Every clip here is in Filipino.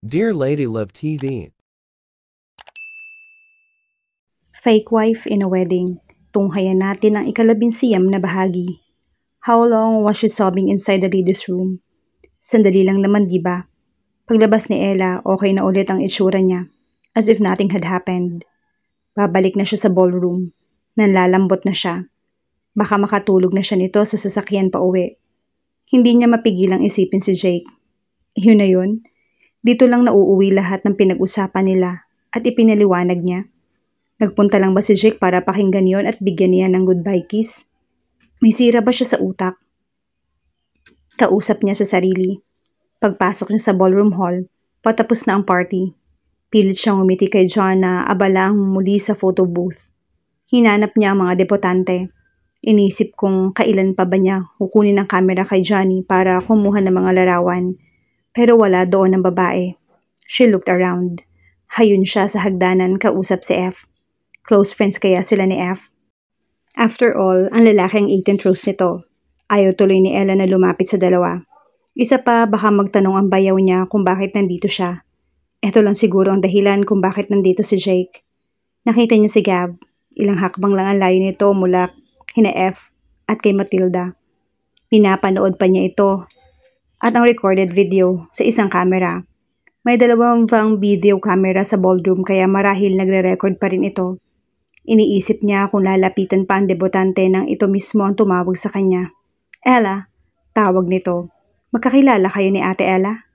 Dear Lady Love TV. Fake wife in a wedding. Tunghayan natin ang ikalabinsiyam na bahagi. How long was she sobbing inside the lady's room? Sandali lang naman, di ba? Paglabas ni Ella, okay na ulit ang itsura niya. As if nothing had happened. Babalik na siya sa ballroom. Nanlalambot na siya. Baka makatulog na siya nito sa sasakyan pa uwi. Hindi niya mapigilang isipin si Jake. Yun na yun. Dito lang nauuwi lahat ng pinag-usapan nila at ipinaliwanag niya. Nagpunta lang ba si Jake para pakinggan yon at bigyan niya ng goodbye kiss? May sira ba siya sa utak? Kausap niya sa sarili. Pagpasok niya sa ballroom hall, patapos na ang party. Pilit siyang umiti kay John na abala ang muli sa photo booth. Hinanap niya ang mga debutante. Inisip kung kailan pa ba niya kukunin ang camera kay Johnny para kumuha ng mga larawan. Pero wala doon ang babae. She looked around. Hayun siya sa hagdanan kausap si F. Close friends kaya sila ni F? After all, ang lalaki ang 18th rose nito. Ayaw tuloy ni Ella na lumapit sa dalawa. Isa pa, baka magtanong ang bayaw niya kung bakit nandito siya. Ito lang siguro ang dahilan kung bakit nandito si Jake. Nakita niya si Gab. Ilang hakbang lang ang layo nito mula kina F at kay Matilda. Pinapanood pa niya ito at ang recorded video sa isang camera. May dalawang pang video camera sa ballroom kaya marahil nagre-record pa rin ito. Iniisip niya kung lalapitan pa ang debutante nang ito mismo ang tumawag sa kanya. Ella, tawag nito. Magkakilala kayo ni Ate Ella?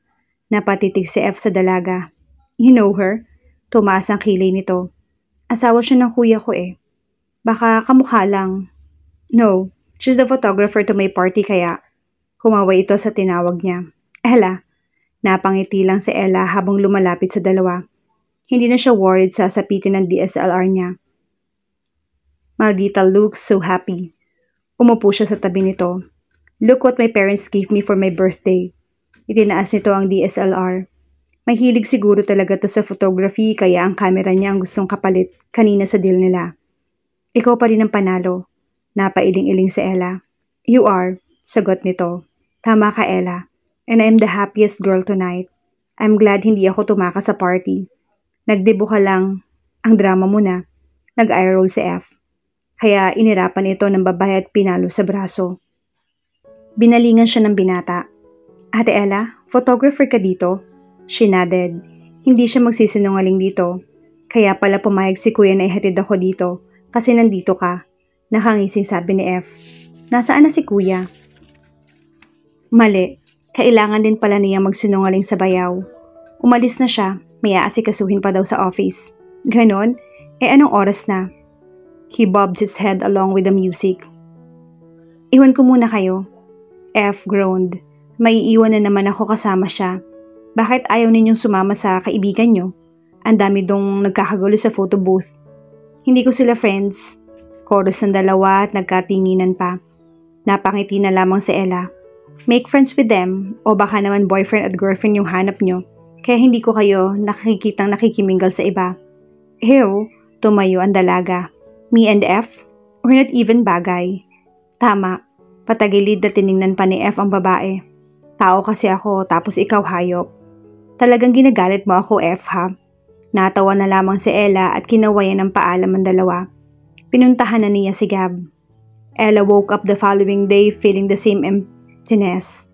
Napatitig si F sa dalaga. You know her? Tumaas ang kilay nito. Asawa siya ng kuya ko eh. Baka kamukha lang. No, she's the photographer to my party kaya. Kumaway ito sa tinawag niya. Ella, napangiti lang si Ella habang lumalapit sa dalawa. Hindi na siya worried sa sapitin ng DSLR niya. Maldita looks so happy. Umupo siya sa tabi nito. Look what my parents gave me for my birthday. Itinaas nito ang DSLR. May hilig siguro talaga to sa photography kaya ang camera niya ang gustong kapalit kanina sa deal nila. Ikaw pa rin ang panalo. Napailing-iling si Ella. You are, sagot nito. Tama ka Ella. And I am the happiest girl tonight. I'm glad hindi ako tumakas sa party. Nagdebo ka lang. Ang drama mo na. Nag-eye roll si F. Kaya inirapan ito ng babae at pinalo sa braso. Binalingan siya ng binata. Ate Ella, photographer ka dito? She nodded. Hindi siya magsisinungaling dito. Kaya pala pumayag si kuya na ihatid ako dito kasi nandito ka. Nakangising sabi ni F. Nasaan na si kuya? Mali. Kailangan din pala niya magsinungaling sa bayaw. Umalis na siya. May aasikasuhin pa daw sa office. Ganon? Anong oras na? He bobbed his head along with the music. Iwan ko muna kayo. F groaned. Maiiwan na naman ako kasama siya. Bakit ayaw ninyong sumama sa kaibigan nyo? Ang dami dong nagkakagulo sa photo booth. Hindi ko sila friends. Chorus ng dalawa at nagkatinginan pa. Napangiti na lamang si Ella. Make friends with them o baka naman boyfriend at girlfriend yung hanap nyo. Kaya hindi ko kayo nakikitang nakikiminggal sa iba. Ew, tumayo ang dalaga. Me and F? Or not even bagay? Tama, patagilid na tiningnan pa ni F ang babae. Tao kasi ako tapos ikaw hayop. Talagang ginagalit mo ako F ha? Natawa na lamang si Ella at kinawayan ng paalam ang dalawa. Pinuntahan na niya si Gab. Ella woke up the following day feeling the same emptiness.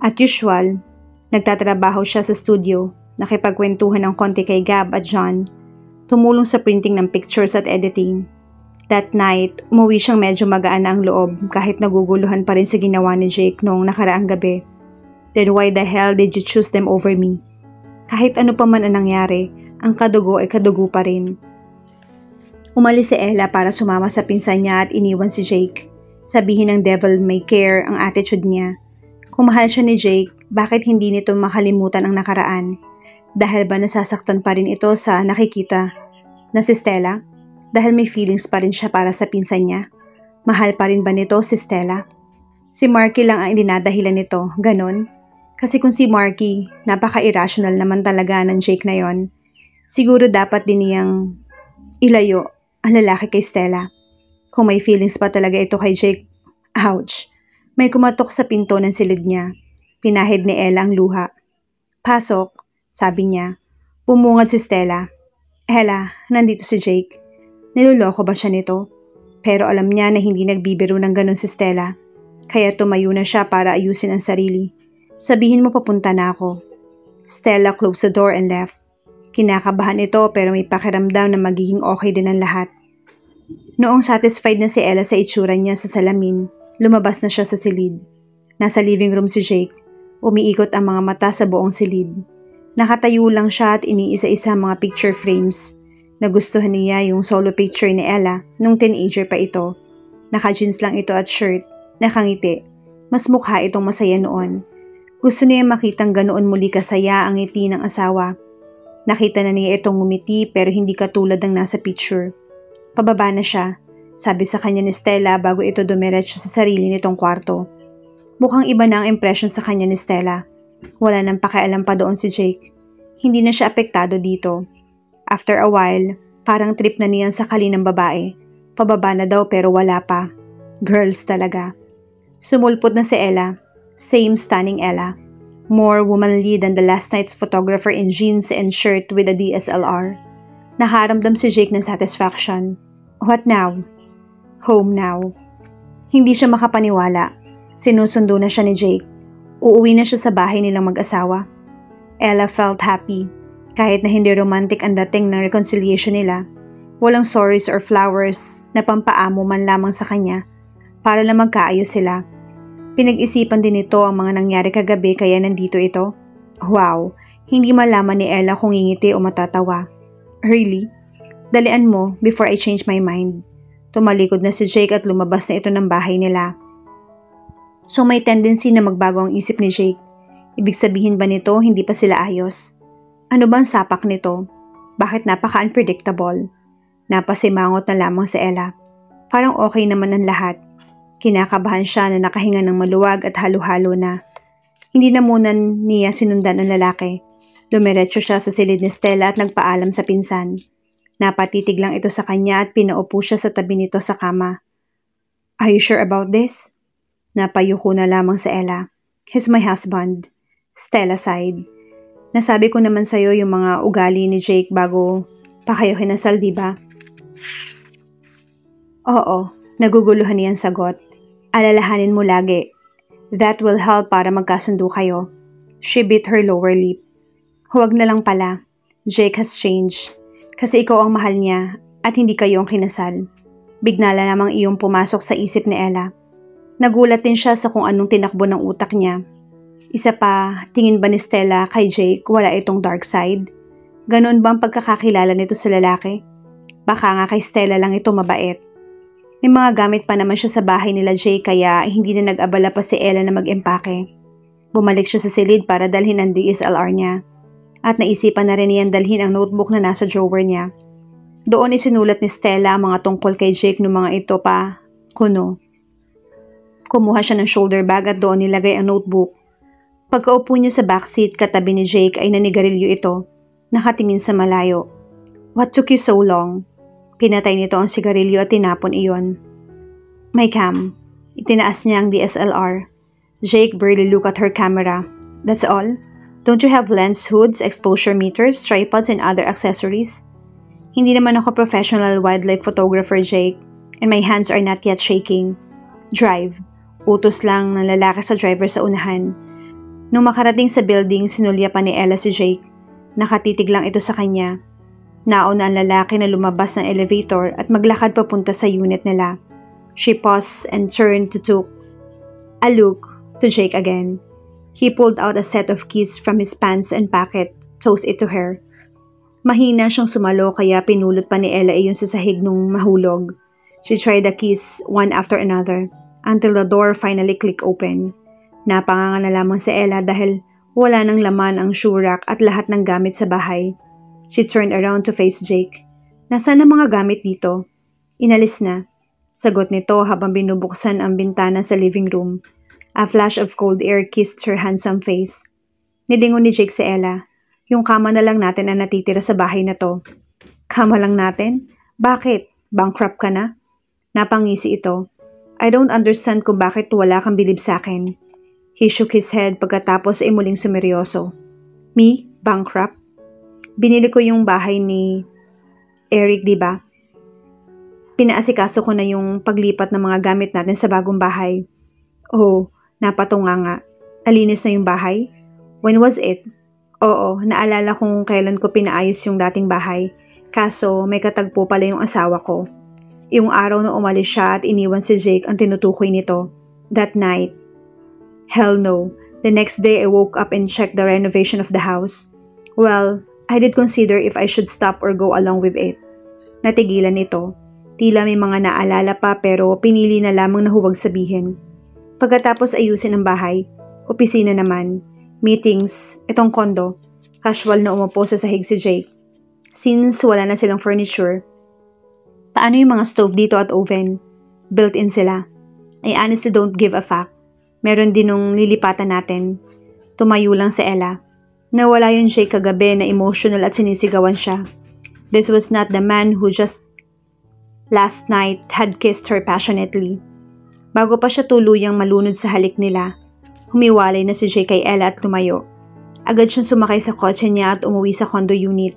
At usual, nagtatrabaho siya sa studio, nakipagkwentuhan ng konti kay Gab at John. Tumulong sa printing ng pictures at editing. That night, umuwi siyang medyo magaan na ang loob kahit naguguluhan pa rin sa ginawa ni Jake noong nakaraang gabi. Then why the hell did you choose them over me? Kahit ano pa man ang nangyari, ang kadugo ay kadugo pa rin. Umalis si Ella para sumama sa pinsan niya at iniwan si Jake. Sabihin ng devil may care ang attitude niya. Kung mahal siya ni Jake, bakit hindi nito makalimutan ang nakaraan? Dahil ba nasasaktan pa rin ito sa nakikita na si Stella? Dahil may feelings pa rin siya para sa pinsan niya. Mahal pa rin ba nito si Stella? Si Marky lang ang dinadahilan nito, ganon? Kasi kung si Marky, napaka-irrational naman talaga ng Jake na yon. Siguro dapat din niyang ilayo ang lalaki kay Stella. Kung may feelings pa talaga ito kay Jake, ouch. May kumatok sa pinto ng silid niya. Pinahid ni Ella ang luha. Pasok, sabi niya. Bumungad si Stella. Ella, nandito si Jake. Niloloko ba siya nito? Pero alam niya na hindi nagbibiro ng ganun si Stella. Kaya tumayo na siya para ayusin ang sarili. Sabihin mo papunta na ako. Stella closed the door and left. Kinakabahan ito pero may pakiramdam na magiging okay din ang lahat. Noong satisfied na si Ella sa itsura niya sa salamin, lumabas na siya sa silid. Nasa living room si Jake. Umiikot ang mga mata sa buong silid. Nakatayo lang siya at iniisa-isa mga picture frames. Nagustuhan niya yung solo picture ni Ella nung teenager pa ito. Naka-jeans lang ito at shirt, nakangiti. Mas mukha itong masaya noon. Gusto niya makitang ganoon muli kasaya ang ngiti ng asawa. Nakita na niya itong ngumiti pero hindi katulad ng nasa picture. Pababa na siya, sabi sa kanya ni Stella bago ito dumiretso sa sarili nitong kwarto. Mukhang iba na ang impression sa kanya ni Stella. Wala nang pakialam pa doon si Jake. Hindi na siya apektado dito. After a while, parang trip na niyan sa kali ng babae. Pababa na daw pero wala pa. Girls talaga. Sumulpot na si Ella. Same stunning Ella. More womanly than the last night's photographer in jeans and shirt with a DSLR. Nakaramdam si Jake ng satisfaction. What now? Home now. Hindi siya makapaniwala. Sinusundo na siya ni Jake. Uuwi na siya sa bahay nilang mag-asawa. Ella felt happy. Kahit na hindi romantic ang dating ng reconciliation nila, walang sorries or flowers na pampaamo man lamang sa kanya para na magkaayos sila. Pinag-isipan din ito ang mga nangyari kagabi kaya nandito ito. Wow, hindi malaman ni Ella kung ngingiti o matatawa. Really? Dalian mo before I change my mind. Tumalikod na si Jake at lumabas na ito ng bahay nila. So may tendency na magbago ang isip ni Jake. Ibig sabihin ba nito hindi pa sila ayos? Ano ba ang sapak nito? Bakit napaka-unpredictable? Napasimangot na lamang si Ella. Parang okay naman ang lahat. Kinakabahan siya na nakahinga ng maluwag at halo-halo na. Hindi na muna niya sinundan ang lalaki. Dumiretso siya sa silid ni Stella at nagpaalam sa pinsan. Napatitig lang ito sa kanya at pinaupo siya sa tabi nito sa kama. Are you sure about this? Napayuko na lamang sa Ella. He's my husband. Stella sighed. Nasabi ko naman sa'yo yung mga ugali ni Jake bago pa kayo kinasal, diba? Oo, naguguluhan niyang sagot. Alalahanin mo lagi. That will help para magkasundo kayo. She bit her lower lip. Huwag na lang pala. Jake has changed. Kasi ikaw ang mahal niya at hindi kayo ang kinasal. Bigla na namang iyong pumasok sa isip ni Ella. Nagulat din siya sa kung anong tinakbo ng utak niya. Isa pa, tingin ba ni Stella kay Jake wala itong dark side? Ganoon ba ang pagkakakilala nito sa lalaki? Baka nga kay Stella lang ito mabait. May mga gamit pa naman siya sa bahay nila Jake kaya hindi na nag-abala pa si Ella na mag-empake. Bumalik siya sa silid para dalhin ang DSLR niya. At naisipan na rin niyang dalhin ang notebook na nasa drawer niya. Doon isinulat ni Stella ang mga tungkol kay Jake noong mga ito pa, kuno. Kumuha siya ng shoulder bag at doon nilagay ang notebook. Pagkaupo niya sa backseat katabi ni Jake ay nanigarilyo ito, nakatingin sa malayo. What took you so long? Pinatay nito ang sigarilyo at tinapon iyon. My cam. Itinaas niya ang DSLR. Jake barely looked at her camera. That's all? Don't you have lens hoods, exposure meters, tripods, and other accessories? Hindi naman ako professional wildlife photographer, Jake, and my hands are not yet shaking. Drive. Utos lang ng lalaki sa driver sa unahan. Nung makarating sa building, sinulya pa ni Ella si Jake. Nakatitig lang ito sa kanya. Nauna ang lalaki na lumabas ng elevator at maglakad papunta sa unit nila. She paused and turned to took a look to Jake again. He pulled out a set of keys from his pants and pocket, tossed it to her. Mahina siyang sumalo kaya pinulot pa ni Ella iyon sa sahig nung mahulog. She tried the keys one after another until the door finally clicked open. Napanganga na lamang si Ella dahil wala nang laman ang shoe rack at lahat ng gamit sa bahay. She turned around to face Jake. Nasaan ang mga gamit dito? Inalis na. Sagot nito habang binubuksan ang bintana sa living room. A flash of cold air kissed her handsome face. Nilingon ni Jake si Ella. Yung kama na lang natin ang natitira sa bahay na to. Kama lang natin? Bakit? Bankrupt ka na? Napangisi ito. I don't understand kung bakit wala kang bilib sa akin. He shook his head pagkatapos ay muling sumeryoso. Me? Bankrupt? Binili ko yung bahay ni Eric, di ba? Pinaasikaso ko na yung paglipat ng mga gamit natin sa bagong bahay. Oh, napatunga nga. Nalinis na yung bahay? When was it? Oo, naalala kung kailan ko pinaayos yung dating bahay. Kaso, may katagpo pala yung asawa ko. Yung araw na umalis siya at iniwan si Jake ang tinutukoy nito. That night. Hell no. The next day I woke up and checked the renovation of the house. Well, I did consider if I should stop or go along with it. Natigilan ito. Tila may mga naalala pa pero pinili na lamang na huwag sabihin. Pagkatapos ayusin ang bahay, opisina naman, meetings, itong kondo, casual na umupo sa sahig si Jake. Since wala na silang furniture, paano yung mga stove dito at oven? Built-in sila. I honestly don't give a fuck. Meron din nung lilipatan natin. Tumayo lang si Ella. Nawala yung Jake kagabi na emotional at sinisigawan siya. This was not the man who just last night had kissed her passionately. Bago pa siya tuluyang malunod sa halik nila, humiwalay na si Jake kay Ella at lumayo. Agad siyang sumakay sa kotse niya at umuwi sa condo unit.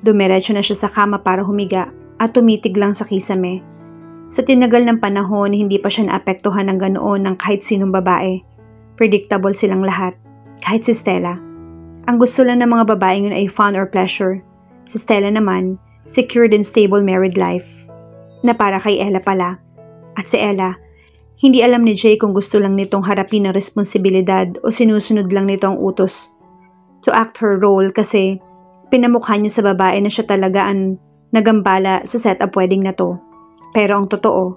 Dumiretso na siya sa kama para humiga at tumitig lang sa kisame. Sa tinagal ng panahon, hindi pa siya naapektuhan ng ganoon ng kahit sinong babae. Predictable silang lahat, kahit si Stella. Ang gusto lang ng mga babaeng yun ay fun or pleasure. Si Stella naman, secured and stable married life. Na para kay Ella pala. At si Ella, hindi alam ni Jay kung gusto lang nitong harapin ang responsibilidad o sinusunod lang nito ang utos. To act her role kasi pinamukha niya sa babae na siya talaga ang nagambala sa setup wedding na to. Pero ang totoo,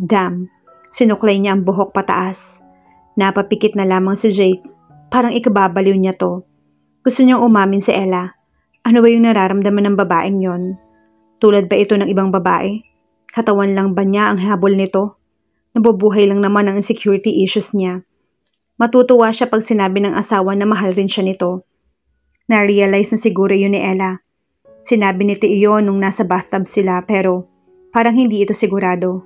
damn, sinuklay niya ang buhok pataas. Napapikit na lamang si Jake, parang ikababaliw niya to. Gusto niyang umamin si Ella. Ano ba yung nararamdaman ng babaeng yon? Tulad ba ito ng ibang babae? Katawan lang ba niya ang habol nito? Nabubuhay lang naman ang insecurity issues niya. Matutuwa siya pag sinabi ng asawa na mahal rin siya nito. Na-realize na siguro yun ni Ella. Sinabi nito iyon nung nasa bathtub sila pero parang hindi ito sigurado.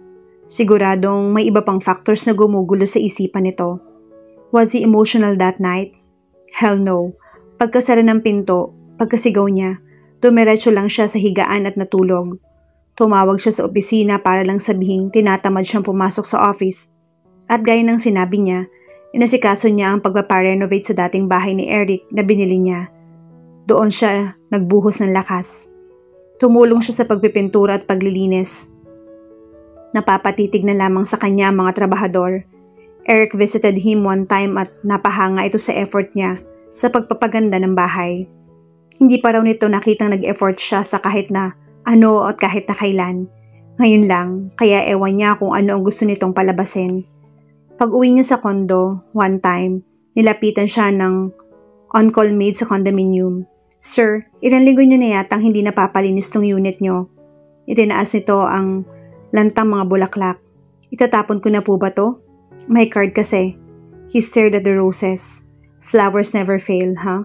Siguradong may iba pang factors na gumugulo sa isipan nito. Was he emotional that night? Hell no. Pagkasara ng pinto, pagkasigaw niya, dumiretso lang siya sa higaan at natulog. Tumawag siya sa opisina para lang sabihing tinatamad siyang pumasok sa office. At gaya ng sinabi niya, inasikaso niya ang pagpaparenovate sa dating bahay ni Eric na binili niya. Doon siya nagbuhos ng lakas. Tumulong siya sa pagpipintura at paglilinis. Napapatitig na lamang sa kanya ang mga trabahador. Eric visited him one time at napahanga ito sa effort niya sa pagpapaganda ng bahay. Hindi pa raw nito nakitang nag-effort siya sa kahit na ano at kahit na kailan. Ngayon lang, kaya ewan niya kung ano ang gusto nitong palabasin. Pag uwi niya sa kondo, one time, nilapitan siya ng on-call maid sa condominium. Sir, ilang linggo niyo na yatang hindi napapalinis tong unit niyo. Itinaas nito ang lantang mga bulaklak. Itatapon ko na po ba to? May card kasi. He stared at the roses. Flowers never fail, huh?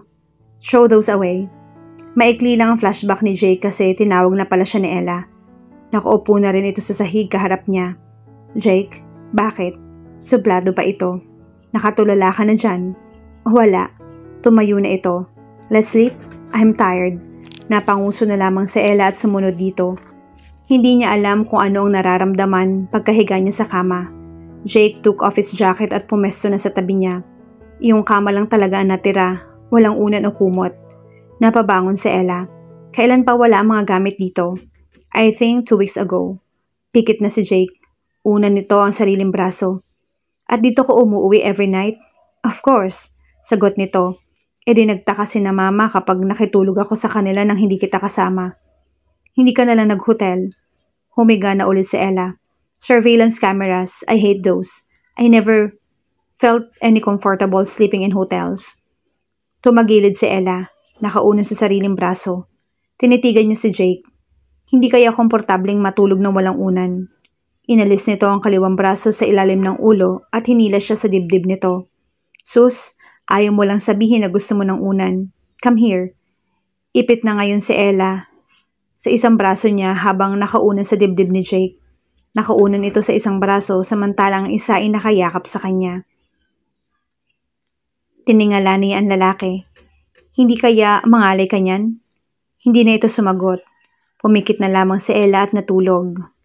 Throw those away. Maikli lang ang flashback ni Jake kasi tinawag na pala siya ni Ella. Nakaupo na rin ito sa sahig kaharap niya. Jake, bakit? Sublado pa ito. Nakatulala ka na dyan. Wala. Tumayo na ito. Let's sleep? I'm tired. Napanguso na lamang si Ella at sumunod dito. Hindi niya alam kung ano ang nararamdaman pagkahiga niya sa kama. Jake took off his jacket at pumesto na sa tabi niya. Yung kama lang talaga ang natira. Walang unan o kumot. Napabangon si Ella. Kailan pa wala ang mga gamit dito? I think 2 weeks ago. Pikit na si Jake. Unan nito ang sariling braso. At dito ko umuwi every night? Of course. Sagot nito. E di nagtaka si na mama kapag nakitulog ako sa kanila nang hindi kita kasama. Hindi ka na lang nag-hotel. Humiga na ulit si Ella. Surveillance cameras. I hate those. I never felt any comfortable sleeping in hotels. Tumagilid si Ella. Nakauna sa sariling braso. Tinitigan niya si Jake. Hindi kaya komportabling matulog ng walang unan. Inalis nito ang kaliwang braso sa ilalim ng ulo at hinila siya sa dibdib nito. Sus, ayaw mo lang sabihin na gusto mo ng unan. Come here. Ipit na ngayon si Ella sa isang braso niya habang nakaunan sa dibdib ni Jake. Nakaunan ito sa isang braso samantalang isa ay nakayakap sa kanya. Tiningala niya ang lalaki. Hindi kaya mangalay ka niyan? Hindi na ito sumagot. Pumikit na lamang si Ella at natulog.